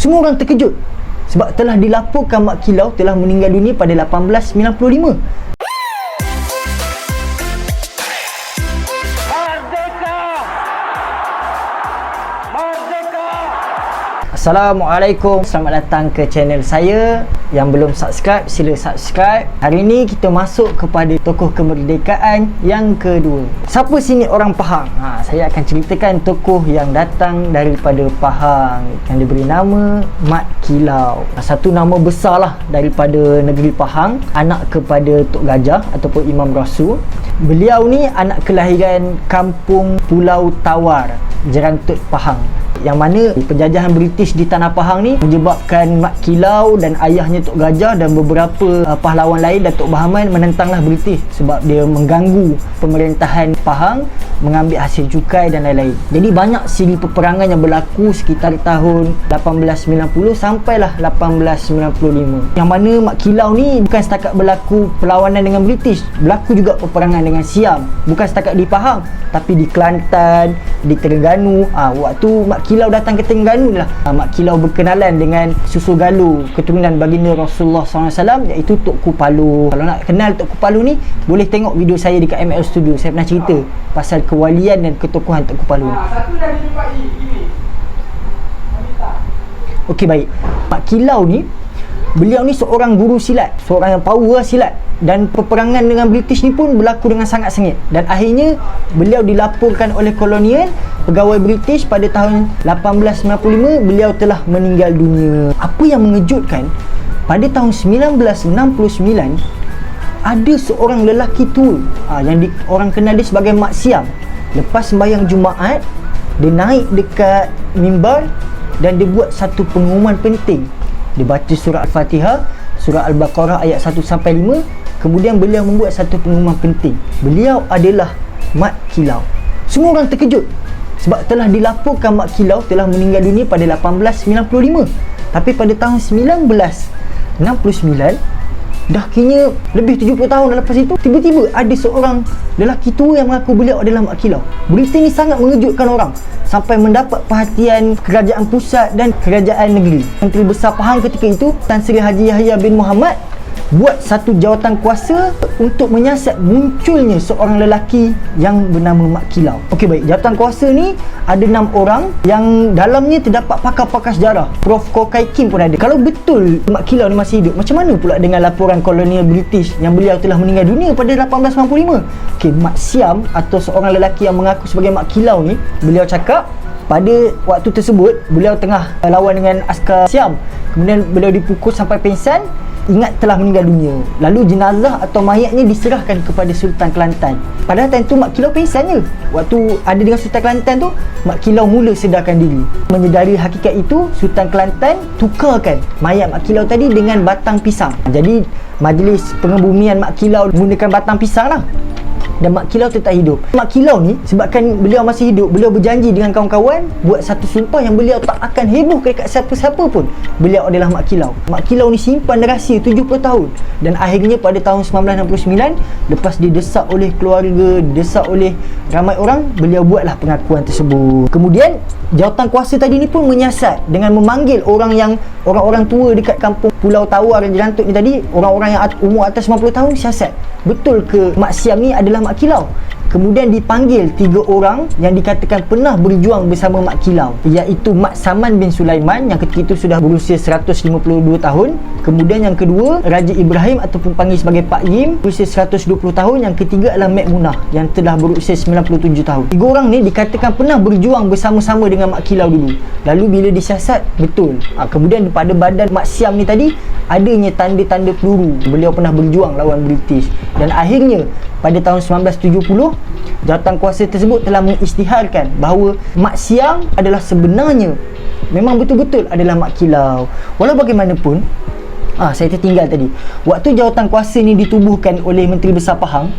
Semua orang terkejut sebab telah dilaporkan Mak Kilau telah meninggal dunia pada 1895. Assalamualaikum, selamat datang ke channel saya. Yang belum subscribe, sila subscribe. Hari ini kita masuk kepada tokoh kemerdekaan yang kedua. Siapa sini orang Pahang? Saya akan ceritakan tokoh yang datang daripada Pahang, yang diberi nama Mat Kilau. Satu nama besar lah daripada negeri Pahang, anak kepada Tok Gajah ataupun Imam Rasul. Beliau ni anak kelahiran kampung Pulau Tawar, Jerantut, Pahang, yang mana penjajahan British di tanah Pahang ni menyebabkan Mat Kilau dan ayahnya Tok Gajah dan beberapa pahlawan lain, Datuk Bahaman, menentanglah British sebab dia mengganggu pemerintahan Pahang, mengambil hasil cukai dan lain-lain. Jadi banyak siri peperangan yang berlaku sekitar tahun 1890 sampailah 1895, yang mana Mat Kilau ni bukan setakat berlaku perlawanan dengan British, berlaku juga peperangan dengan Siam, bukan setakat di Pahang tapi di Kelantan, di Terengganu. Waktu Mat Kilau datang ke Terengganu lah, Mat Kilau berkenalan dengan Susu Galuh, keturunan baginda Rasulullah SAW, iaitu Tok Palu. Kalau nak kenal Tok Palu ni, boleh tengok video saya dekat ML Studio. Saya pernah cerita pasal kewalian dan ketokohan Tok Palu ni. Okey, baik. Mat Kilau ni, beliau ni seorang guru silat, seorang yang power silat, dan peperangan dengan British ni pun berlaku dengan sangat sengit, dan akhirnya beliau dilaporkan oleh kolonial pegawai British pada tahun 1895 beliau telah meninggal dunia. Apa yang mengejutkan, pada tahun 1969 ada seorang lelaki tua yang orang kenal dia sebagai Mak Siam. Lepas sembahyang Jumaat, dia naik dekat mimbar dan dia buat satu pengumuman penting. Dia baca surah Al-Fatihah, surah Al-Baqarah ayat 1 sampai 5. Kemudian beliau membuat satu pengumuman penting. Beliau adalah Mat Kilau. Semua orang terkejut sebab telah dilaporkan Mat Kilau telah meninggal dunia pada 1895. Tapi pada tahun 1969, dah kira lebih 70 tahun lepas itu, tiba-tiba ada seorang lelaki tua yang mengaku beliau adalah Mat Kilau. Berita ni sangat mengejutkan orang sampai mendapat perhatian kerajaan pusat dan kerajaan negeri. Menteri Besar Pahang ketika itu, Tan Sri Haji Yahya bin Mohamad, buat satu jawatan kuasa untuk menyiasat munculnya seorang lelaki yang bernama Mat Kilau. Okey, baik. Jawatan kuasa ni ada 6 orang yang dalamnya terdapat pakar-pakar sejarah. Prof Kokai Kim pun ada. Kalau betul Mat Kilau ni masih hidup, macam mana pula dengan laporan kolonial British yang beliau telah meninggal dunia pada 1895? Okey, Mat Siam atau seorang lelaki yang mengaku sebagai Mat Kilau ni, beliau cakap pada waktu tersebut beliau tengah lawan dengan askar Siam. Kemudian beliau dipukul sampai pingsan, ingat telah meninggal dunia. Lalu jenazah atau mayatnya diserahkan kepada Sultan Kelantan. Padahal time tu Mat Kilau pingsan je. Waktu ada dengan Sultan Kelantan tu, Mat Kilau mula sedarkan diri. Menyedari hakikat itu, Sultan Kelantan tukarkan mayat Mat Kilau tadi dengan batang pisang. Jadi majlis pengebumian Mat Kilau menggunakan batang pisang lah, dan Mat Kilau tetap hidup. Mat Kilau ni, sebabkan beliau masih hidup, beliau berjanji dengan kawan-kawan buat satu sumpah yang beliau tak akan heboh dekat siapa-siapa pun. Beliau adalah Mat Kilau. Mat Kilau ni simpan rahsia 70 tahun, dan akhirnya pada tahun 1969, lepas didesak oleh keluarga, didesak oleh ramai orang, beliau buatlah pengakuan tersebut. Kemudian jawatan kuasa tadi ni pun menyiasat dengan memanggil orang-orang tua dekat kampung Pulau Tawar dan Jerantut ni tadi, orang-orang yang umur atas 90 tahun, siasat betul ke Mak Siam ni adalah Mat Kilau. Kemudian dipanggil 3 orang yang dikatakan pernah berjuang bersama Mat Kilau, iaitu Mat Saman bin Sulaiman yang ketika itu sudah berusia 152 tahun. Kemudian yang kedua, Raja Ibrahim ataupun panggil sebagai Pak Yim, berusia 120 tahun. Yang ketiga adalah Mek Munah yang telah berusia 97 tahun. 3 orang ni dikatakan pernah berjuang bersama-sama dengan Mat Kilau dulu. Lalu bila disiasat, betul. Kemudian pada badan Mat Siam ni tadi adanya tanda-tanda peluru. Beliau pernah berjuang lawan British. Dan akhirnya pada tahun 1970, jawatan kuasa tersebut telah mengisytiharkan bahawa Mat Siam adalah sebenarnya memang betul-betul adalah Mat Kilau. Walau bagaimanapun, saya tertinggal tadi. Waktu jawatan kuasa ni ditubuhkan oleh Menteri Besar Pahang,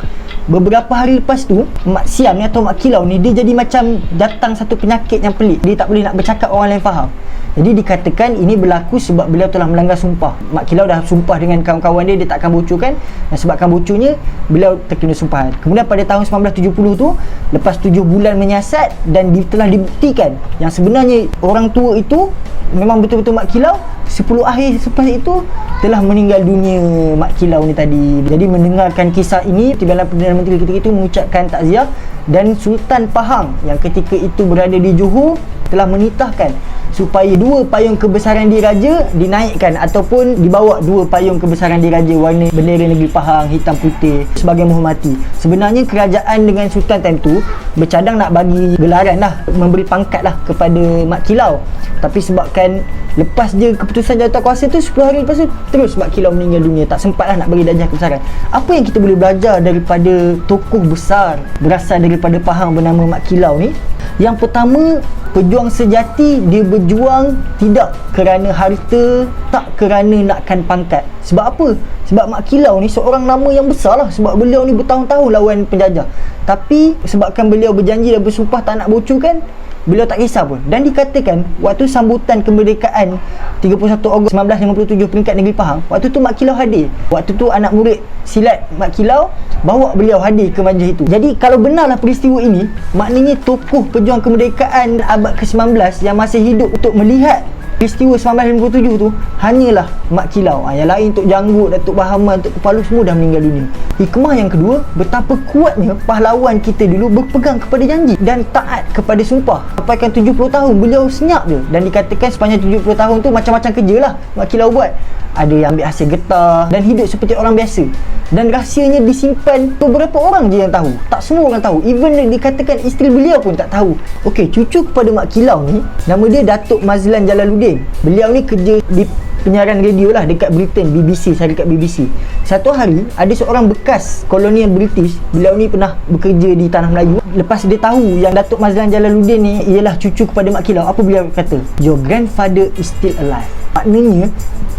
beberapa hari lepas tu Mak Siam ni atau Mak Kilau ni, dia jadi macam datang satu penyakit yang pelik. Dia tak boleh nak bercakap, orang lain faham. Jadi dikatakan ini berlaku sebab beliau telah melanggar sumpah. Mak Kilau dah sumpah dengan kawan-kawan dia tak akan bocorkan, dan sebabkan bocornya beliau terkena sumpahan. Kemudian pada tahun 1970 tu, lepas 7 bulan menyiasat dan telah dibuktikan yang sebenarnya orang tua itu memang betul-betul Mak Kilau, 10 akhir selepas itu telah meninggal dunia Mak Kilau ni tadi. Jadi mendengarkan kisah ini, Timbalan Perdana Menteri ketika itu mengucapkan takziah, dan Sultan Pahang yang ketika itu berada di Johor telah menitahkan supaya 2 payung kebesaran diraja dinaikkan ataupun dibawa 2 payung kebesaran diraja warna bendera negeri Pahang hitam putih sebagai menghormati. Sebenarnya kerajaan dengan Sultan time tu bercadang nak bagi gelaran lah, memberi pangkat lah kepada Mak Kilau, tapi sebabkan lepas je keputusan jawatankuasa tu 10 hari lepas tu terus Mak Kilau meninggal dunia, tak sempat lah nak bagi darjah kebesaran. Apa yang kita boleh belajar daripada tokoh besar berasal daripada Pahang bernama Mak Kilau ni? Yang pertama, pejuang sejati dia berjuang tidak kerana harta, tak kerana nakkan pangkat. Sebab apa? Sebab Mak Kilau ni seorang nama yang besar lah, sebab beliau ni bertahun-tahun lawan penjajah. Tapi sebabkan beliau berjanji dan bersumpah tak nak bocorkan, beliau tak kisah pun. Dan dikatakan waktu sambutan kemerdekaan 31 Ogos 1957 peringkat negeri Pahang, waktu tu Mak Kilau hadir. Waktu tu anak murid silat Mak Kilau bawa beliau hadir ke majlis itu. Jadi kalau benarlah peristiwa ini, maknanya tokoh pejuang kemerdekaan abad ke-19 yang masih hidup untuk melihat peristiwa 1957 tu hanyalah Mak Kilau. Yang lain Tok Janggut, Datuk Bahaman, Tok Kepala semua dah meninggal dunia. Hikmah yang kedua, betapa kuatnya pahlawan kita dulu berpegang kepada janji dan taat kepada sumpah. Sampaikan 70 tahun beliau senyap je, dan dikatakan sepanjang 70 tahun tu macam-macam kerja lah Mak Kilau buat. Ada yang ambil hasil getah dan hidup seperti orang biasa, dan rahsianya disimpan beberapa orang je yang tahu, tak semua orang tahu. Even dikatakan isteri beliau pun tak tahu. Okey, cucu kepada Mak Kilau ni nama dia Datuk Mazlan Jalaluddin. Beliau ni kerja di penyiaran radio lah dekat Britain, BBC, syarikat BBC. Satu hari ada seorang bekas kolonial British, beliau ni pernah bekerja di Tanah Melayu. Lepas dia tahu yang Datuk Mazlan Jalaluddin ni ialah cucu kepada Mak Kilau, apa beliau kata? Your grandfather is still alive. Maknanya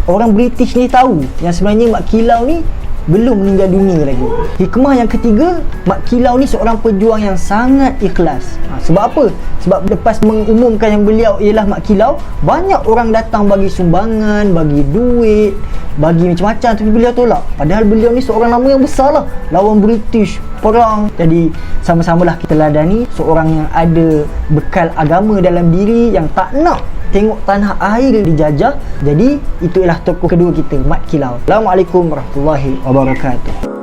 orang British ni tahu yang sebenarnya Mak Kilau ni belum meninggal dunia lagi. Hikmah yang ketiga, Mak Kilau ni seorang pejuang yang sangat ikhlas. Sebab apa? Sebab lepas mengumumkan yang beliau ialah Mak Kilau, banyak orang datang bagi sumbangan, bagi duit, bagi macam-macam, tapi beliau tolak. Padahal beliau ni seorang nama yang besar lah, lawan British, perang. Jadi sama-samalah kita ladani seorang yang ada bekal agama dalam diri, yang tak nak tengok tanah air dijajah. Jadi itu ialah tokoh kedua kita, Mak Kilau. Assalamualaikum warahmatullahi wabarakatuh.